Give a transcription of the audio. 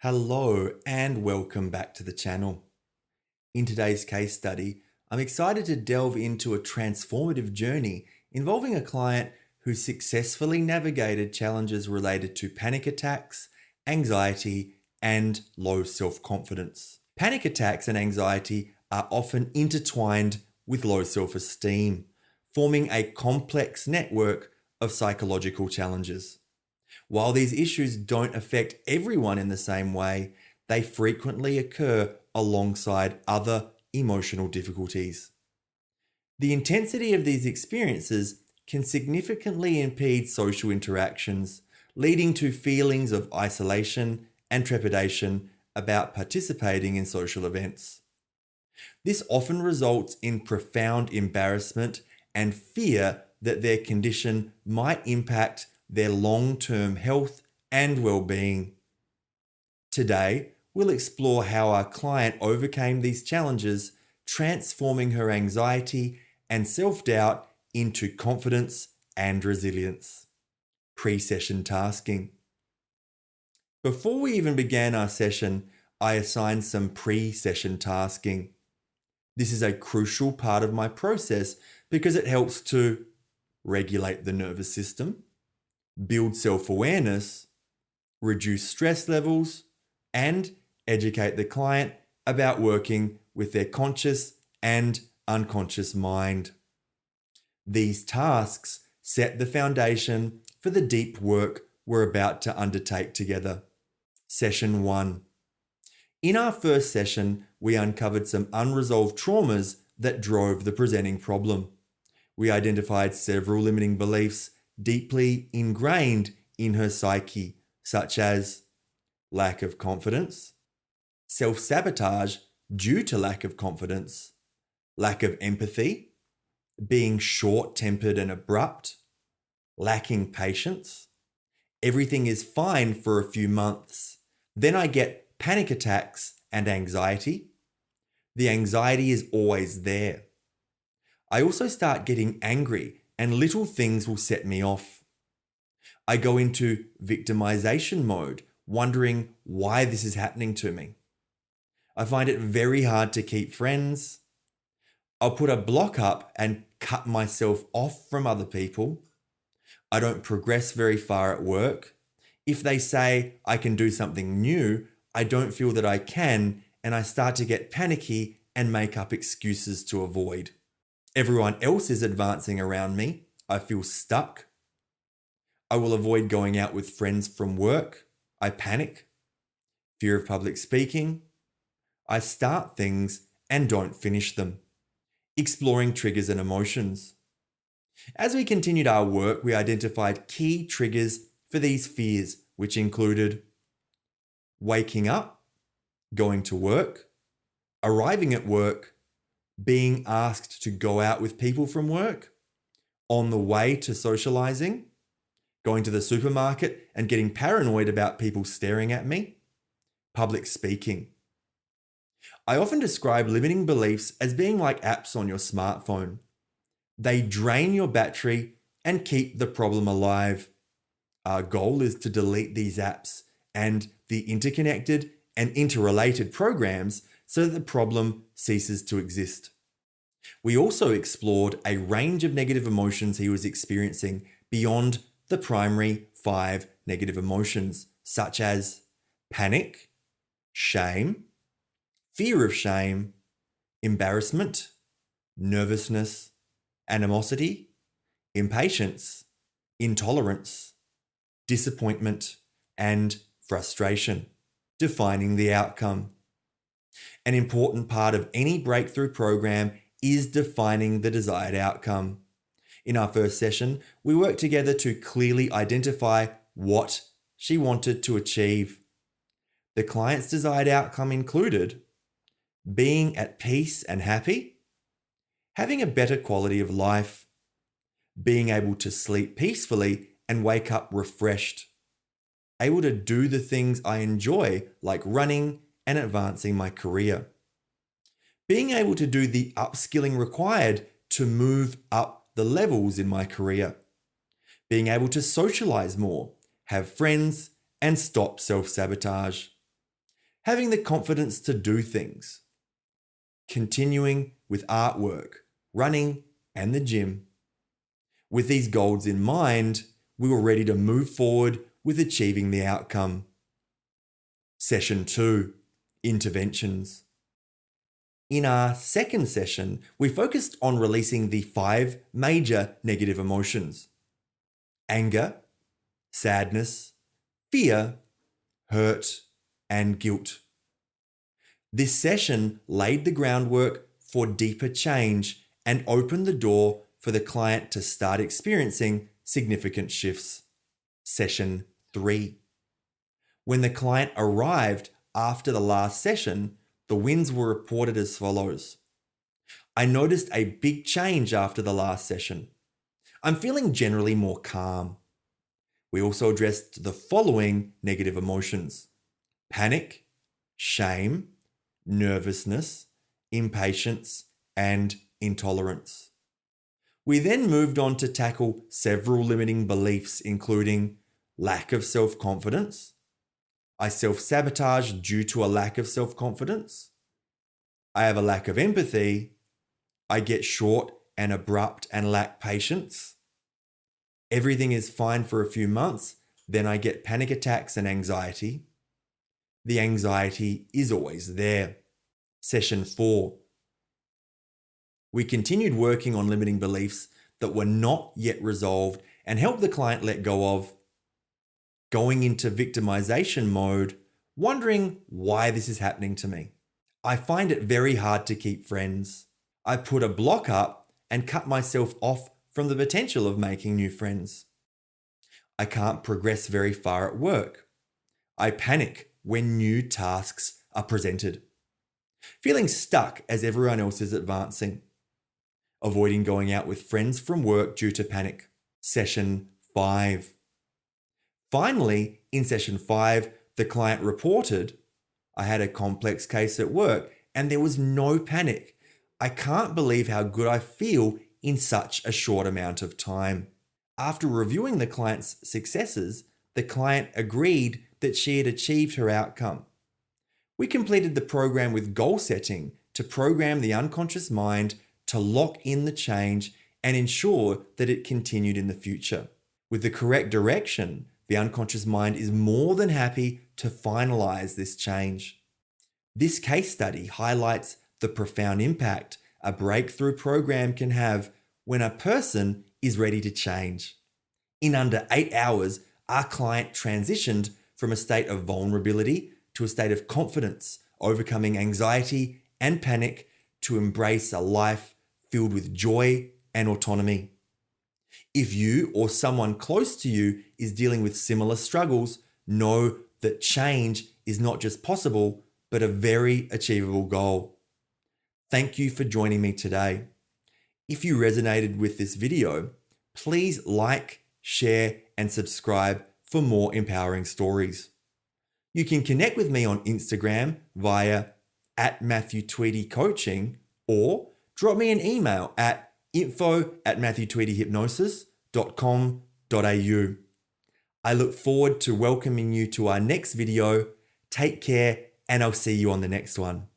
Hello and welcome back to the channel. In today's case study, I'm excited to delve into a transformative journey involving a client who successfully navigated challenges related to panic attacks, anxiety, and low self-confidence. Panic attacks and anxiety are often intertwined with low self-esteem, forming a complex network of psychological challenges. While these issues don't affect everyone in the same way, they frequently occur alongside other emotional difficulties. The intensity of these experiences can significantly impede social interactions, leading to feelings of isolation and trepidation about participating in social events. This often results in profound embarrassment and fear that their condition might impact their long-term health and well-being. Today, we'll explore how our client overcame these challenges, transforming her anxiety and self-doubt into confidence and resilience. Pre-session tasking. Before we even began our session, I assigned some pre-session tasking. This is a crucial part of my process because it helps to regulate the nervous system, build self-awareness, reduce stress levels, and educate the client about working with their conscious and unconscious mind. These tasks set the foundation for the deep work we're about to undertake together. Session 1. In our first session, we uncovered some unresolved traumas that drove the presenting problem. We identified several limiting beliefs deeply ingrained in her psyche, such as lack of confidence, self-sabotage due to lack of confidence, lack of empathy, being short-tempered and abrupt, lacking patience. Everything is fine for a few months. Then I get panic attacks and anxiety. The anxiety is always there. I also start getting angry and little things will set me off. I go into victimization mode, wondering why this is happening to me. I find it very hard to keep friends. I'll put a block up and cut myself off from other people. I don't progress very far at work. If they say I can do something new, I don't feel that I can, and I start to get panicky and make up excuses to avoid. Everyone else is advancing around me. I feel stuck. I will avoid going out with friends from work. I panic. Fear of public speaking. I start things and don't finish them. Exploring triggers and emotions. As we continued our work, we identified key triggers for these fears, which included waking up, going to work, arriving at work, being asked to go out with people from work, on the way to socializing, going to the supermarket and getting paranoid about people staring at me, public speaking. I often describe limiting beliefs as being like apps on your smartphone. They drain your battery and keep the problem alive. Our goal is to delete these apps and the interconnected and interrelated programs so that the problem ceases to exist. We also explored a range of negative emotions he was experiencing beyond the primary 5 negative emotions, such as panic, shame, fear of shame, embarrassment, nervousness, animosity, impatience, intolerance, disappointment, and frustration. Defining the outcome. An important part of any breakthrough program is defining the desired outcome. In our first session, we worked together to clearly identify what she wanted to achieve. The client's desired outcome included being at peace and happy, having a better quality of life, being able to sleep peacefully and wake up refreshed, able to do the things I enjoy like running and advancing my career, being able to do the upskilling required to move up the levels in my career, being able to socialize more, have friends, and stop self-sabotage. having the confidence to do things, continuing with artwork, running, and the gym. With these goals in mind, we were ready to move forward with achieving the outcome. Session 2, Interventions. In our second session, we focused on releasing the 5 major negative emotions: anger, sadness, fear, hurt, and guilt. This session laid the groundwork for deeper change and opened the door for the client to start experiencing significant shifts. Session 3. When the client arrived after the last session, the wins were reported as follows. I noticed a big change after the last session. I'm feeling generally more calm. We also addressed the following negative emotions: panic, shame, nervousness, impatience, and intolerance. We then moved on to tackle several limiting beliefs, including lack of self-confidence. I self-sabotage due to a lack of self-confidence. I have a lack of empathy. I get short and abrupt and lack patience. Everything is fine for a few months, then I get panic attacks and anxiety. The anxiety is always there. Session 4. We continued working on limiting beliefs that were not yet resolved and helped the client let go of going into victimization mode, wondering why this is happening to me. I find it very hard to keep friends. I put a block up and cut myself off from the potential of making new friends. I can't progress very far at work. I panic when new tasks are presented. Feeling stuck as everyone else is advancing. Avoiding going out with friends from work due to panic. Session 5. Finally, in session 5, the client reported, I had a complex case at work and there was no panic. I can't believe how good I feel in such a short amount of time. After reviewing the client's successes, the client agreed that she had achieved her outcome. We completed the program with goal setting to program the unconscious mind to lock in the change and ensure that it continued in the future. With the correct direction, the unconscious mind is more than happy to finalize this change. This case study highlights the profound impact a breakthrough program can have when a person is ready to change. In under 8 hours, our client transitioned from a state of vulnerability to a state of confidence, overcoming anxiety and panic to embrace a life filled with joy and autonomy. If you or someone close to you is dealing with similar struggles, know that change is not just possible, but a very achievable goal. Thank you for joining me today. If you resonated with this video, please like, share, and subscribe for more empowering stories. You can connect with me on Instagram via @MatthewTweedyCoaching or drop me an email at info@MatthewTweedyHypnosis.com.au. I look forward to welcoming you to our next video. Take care, and I'll see you on the next one.